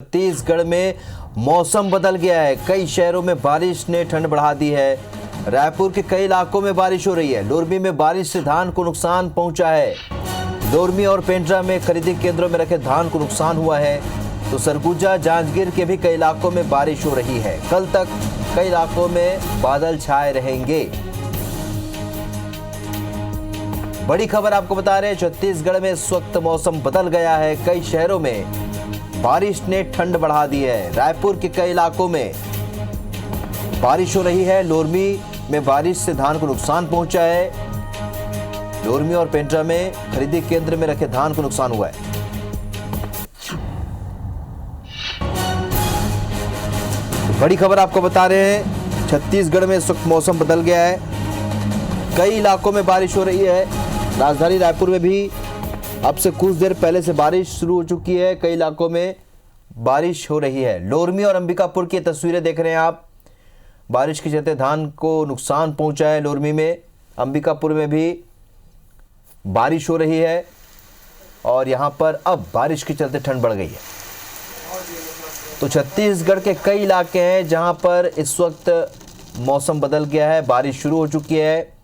छत्तीसगढ़ में मौसम बदल गया है। कई शहरों में बारिश ने ठंड बढ़ा दी है। रायपुर के कई इलाकों में बारिश हो रही है। लोरमी में बारिश से धान को नुकसान पहुंचा है। लोरमी और पेंड्रा में खरीदी केंद्रों में रखे धान को नुकसान हुआ है। तो सरगुजा जांजगीर के भी कई इलाकों में बारिश हो रही है। कल तक कई इलाकों में बादल छाए रहेंगे। बड़ी खबर आपको बता रहे हैं, छत्तीसगढ़ में इस वक्त मौसम बदल गया है। कई शहरों में बारिश ने ठंड बढ़ा दी है। रायपुर के कई इलाकों में बारिश हो रही है। लोरमी में बारिश से धान को नुकसान पहुंचा है। लोरमी और पेंड्रा में खरीदी केंद्र में रखे धान को नुकसान हुआ है। बड़ी खबर आपको बता रहे हैं, छत्तीसगढ़ में इस वक्त मौसम बदल गया है। कई इलाकों में बारिश हो रही है। राजधानी रायपुर में भी अब से कुछ देर पहले से बारिश शुरू हो चुकी है। कई इलाकों में बारिश हो रही है। लोरमी और अंबिकापुर की तस्वीरें देख रहे हैं आप। बारिश के चलते धान को नुकसान पहुंचा है। लोरमी में, अंबिकापुर में भी बारिश हो रही है और यहां पर अब बारिश के चलते ठंड बढ़ गई है। तो छत्तीसगढ़ के कई इलाके हैं जहां पर इस वक्त मौसम बदल गया है। बारिश शुरू हो चुकी है।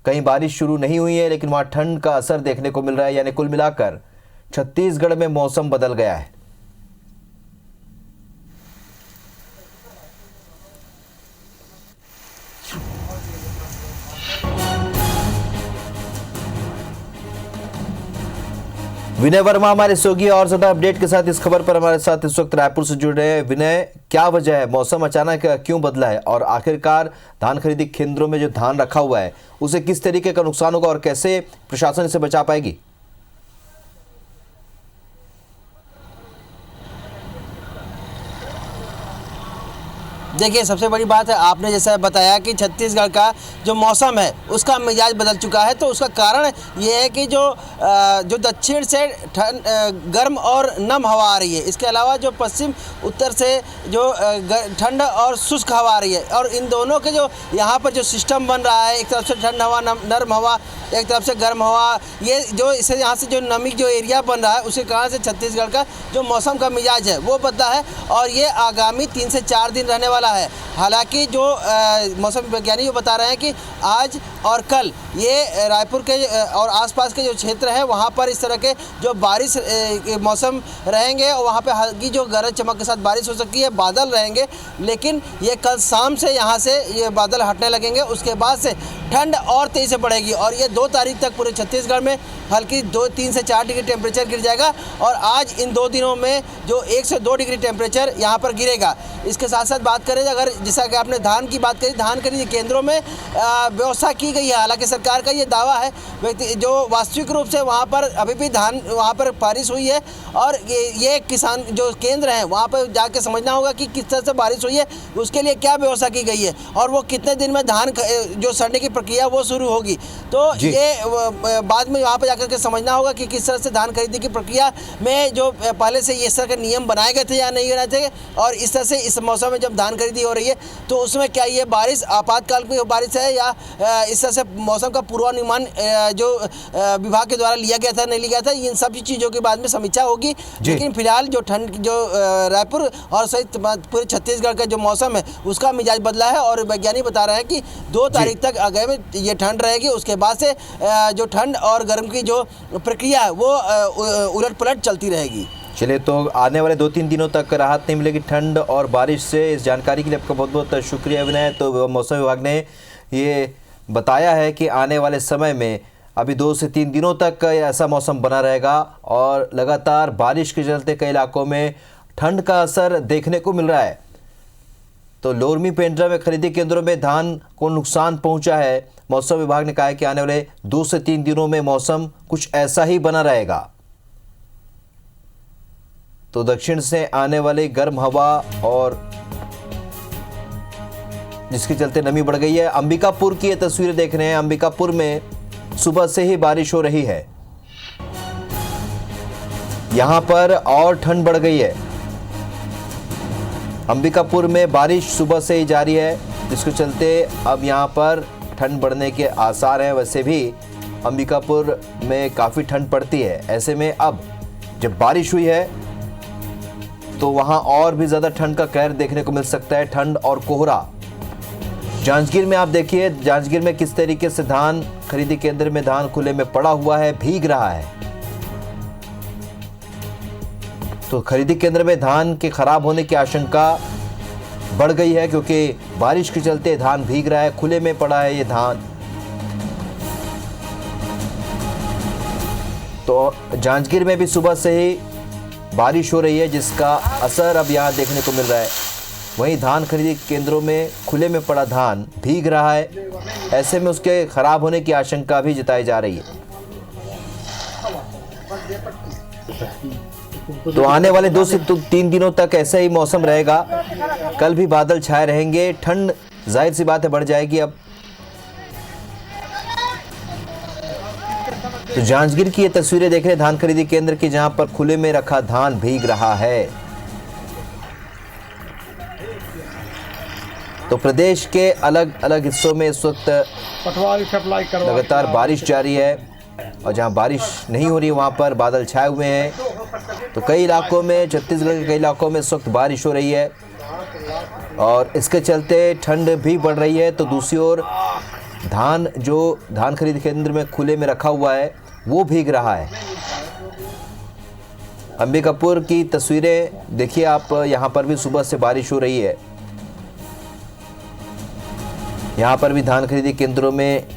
कहीं बारिश शुरू नहीं हुई है, लेकिन वहां ठंड का असर देखने को मिल रहा है। यानी कुल मिलाकर छत्तीसगढ़ में मौसम बदल गया है। विनय वर्मा हमारे सहयोगी और ज्यादा अपडेट के साथ इस खबर पर हमारे साथ इस वक्त रायपुर से जुड़ रहे हैं। विनय, क्या वजह है, मौसम अचानक क्यों बदला है और आखिरकार धान खरीदी केंद्रों में जो धान रखा हुआ है उसे किस तरीके का नुकसान होगा और कैसे प्रशासन इसे बचा पाएगी? देखिए, सबसे बड़ी बात है, आपने जैसा बताया कि छत्तीसगढ़ का जो मौसम है उसका मिजाज बदल चुका है। तो उसका कारण ये है कि जो दक्षिण से गर्म और नम हवा आ रही है, इसके अलावा जो पश्चिम उत्तर से जो ठंड और शुष्क हवा आ रही है, और इन दोनों के जो यहाँ पर जो सिस्टम बन रहा है, एक तरफ से ठंड हवा, नर्म हवा, एक तरफ से गर्म हवा, ये जो इससे यहाँ से जो नमी जो एरिया बन रहा है उसके कारण से छत्तीसगढ़ का जो मौसम का मिजाज है वो बदला है और ये आगामी 3 से 4 दिन रहने वाला है। हालांकि जो मौसम वैज्ञानिक बता रहे हैं कि आज और कल ये रायपुर के और आसपास के जो क्षेत्र हैं वहाँ पर इस तरह के जो बारिश मौसम रहेंगे और वहाँ पे हल्की जो गरज चमक के साथ बारिश हो सकती है, बादल रहेंगे। लेकिन ये कल शाम से यहाँ से ये बादल हटने लगेंगे। उसके बाद से ठंड और तेज़ी से बढ़ेगी और ये 2 तारीख तक पूरे छत्तीसगढ़ में हल्की 3 से 4 डिग्री टेम्परेचर गिर जाएगा। और आज इन 2 दिनों में जो 1 से 2 डिग्री टेम्परेचर यहाँ पर गिरेगा। इसके साथ साथ बात करें, अगर जैसा कि आपने धान की बात करी, धान खरीदी केंद्रों में व्यवस्था की गई है। हालांकि सरकार का ये दावा है जो वास्तविक रूप से वहाँ पर अभी भी धान वहाँ पर बारिश हुई है और ये किसान जो केंद्र हैं वहाँ पर जाके समझना होगा कि किस तरह से बारिश हुई है, उसके लिए क्या व्यवस्था की गई है और वो कितने दिन में धान जो सड़ने की प्रक्रिया वो शुरू होगी। तो ये बाद में वहाँ पर जाकर के समझना होगा कि किस तरह से धान खरीदी की प्रक्रिया में जो पहले से इस तरह के नियम बनाए गए थे या नहीं बनाए थे, और इस तरह से इस मौसम में जब धान खरीदी हो रही है तो उसमें क्या ये बारिश आपातकाल की बारिश है या इस तरह से मौसम का पूर्वानुमान जो विभाग के द्वारा लिया गया था नहीं लिया गया था, इन सभी चीज़ों के बाद में समीक्षा होगी। लेकिन फिलहाल जो ठंड जो रायपुर और सहित पूरे छत्तीसगढ़ का जो मौसम है उसका मिजाज बदला है और वैज्ञानिक बता रहे हैं कि 2 तारीख तक आगे ये ठंड रहेगी। उसके बाद से जो ठंड और गर्म की जो प्रक्रिया है वो उलट पलट चलती रहेगी। चलिए, तो आने वाले 2-3 दिनों तक राहत नहीं मिलेगी ठंड और बारिश से। इस जानकारी के लिए आपका बहुत बहुत शुक्रिया विनय। तो मौसम विभाग ने ये बताया है कि आने वाले समय में अभी 2 से 3 दिनों तक ऐसा मौसम बना रहेगा और लगातार बारिश के चलते कई इलाकों में ठंड का असर देखने को मिल रहा है। तो लोरमी पेंड्रा में खरीदी केंद्रों में धान को नुकसान पहुंचा है। मौसम विभाग ने कहा है कि आने वाले 2 से 3 दिनों में मौसम कुछ ऐसा ही बना रहेगा। तो दक्षिण से आने वाली गर्म हवा और जिसके चलते नमी बढ़ गई है। अंबिकापुर की ये तस्वीरें देख रहे हैं। अंबिकापुर में सुबह से ही बारिश हो रही है। यहां पर और ठंड बढ़ गई है। अंबिकापुर में बारिश सुबह से ही जारी है, जिसके चलते अब यहां पर ठंड बढ़ने के आसार हैं। वैसे भी अंबिकापुर में काफ़ी ठंड पड़ती है। ऐसे में अब जब बारिश हुई है तो वहां और भी ज़्यादा ठंड का कहर देखने को मिल सकता है, ठंड और कोहरा। जांजगीर में आप देखिए, जांजगीर में किस तरीके से धान खरीदी केंद्र में धान खुले में पड़ा हुआ है, भीग रहा है। तो खरीदी केंद्र में धान के खराब होने की आशंका बढ़ गई है, क्योंकि बारिश के चलते धान भीग रहा है, खुले में पड़ा है ये धान। तो जांजगीर में भी सुबह से ही बारिश हो रही है, जिसका असर अब यहाँ देखने को मिल रहा है। वहीं धान खरीदी केंद्रों में खुले में पड़ा धान भीग रहा है, ऐसे में उसके खराब होने की आशंका भी जताई जा रही है। तो आने वाले 2 से 3 दिनों तक ऐसा ही मौसम रहेगा। कल भी बादल छाए रहेंगे, ठंड जाहिर सी बात है बढ़ जाएगी अब। तो जांजगीर की ये तस्वीरें देख रहे धान खरीदी केंद्र की, जहां पर खुले में रखा धान भीग रहा है। तो प्रदेश के अलग अलग हिस्सों में इस वक्त लगातार बारिश जारी है, और जहां बारिश नहीं हो रही है वहां पर बादल छाए हुए हैं। तो कई इलाकों में, छत्तीसगढ़ के कई इलाकों में इस वक्त बारिश हो रही है, और इसके चलते ठंड भी बढ़ रही है। तो दूसरी ओर धान जो धान खरीद केंद्र में खुले में रखा हुआ है वो भीग रहा है। अंबिकापुर की तस्वीरें देखिए आप, यहाँ पर भी सुबह से बारिश हो रही है। यहाँ पर भी धान खरीदी केंद्रों में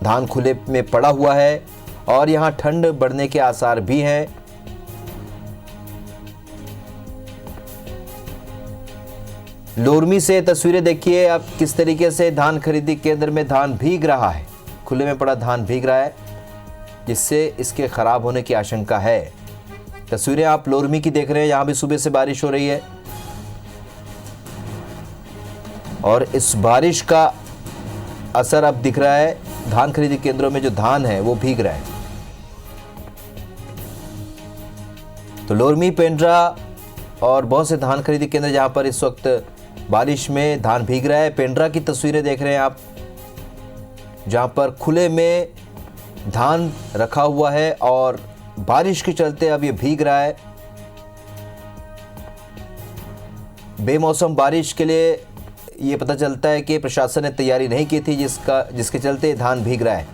धान खुले में पड़ा हुआ है, और यहाँ ठंड बढ़ने के आसार भी हैं। लोरमी से तस्वीरें देखिए आप, किस तरीके से धान खरीदी केंद्र में धान भीग रहा है, खुले में पड़ा धान भीग रहा है, जिससे इसके खराब होने की आशंका है। तस्वीरें आप लोरमी की देख रहे हैं, यहाँ भी सुबह से बारिश हो रही है, और इस बारिश का असर अब दिख रहा है। धान खरीदी केंद्रों में जो धान है वो भीग रहा है। तो लोरमी, पेंड्रा और बहुत से धान खरीदी केंद्र जहां पर इस वक्त बारिश में धान भीग रहा है। पेंड्रा की तस्वीरें देख रहे हैं आप, जहां पर खुले में धान रखा हुआ है और बारिश के चलते अब ये भीग रहा है। बेमौसम बारिश के लिए ये पता चलता है कि प्रशासन ने तैयारी नहीं की थी, जिसके चलते धान भीग रहा है।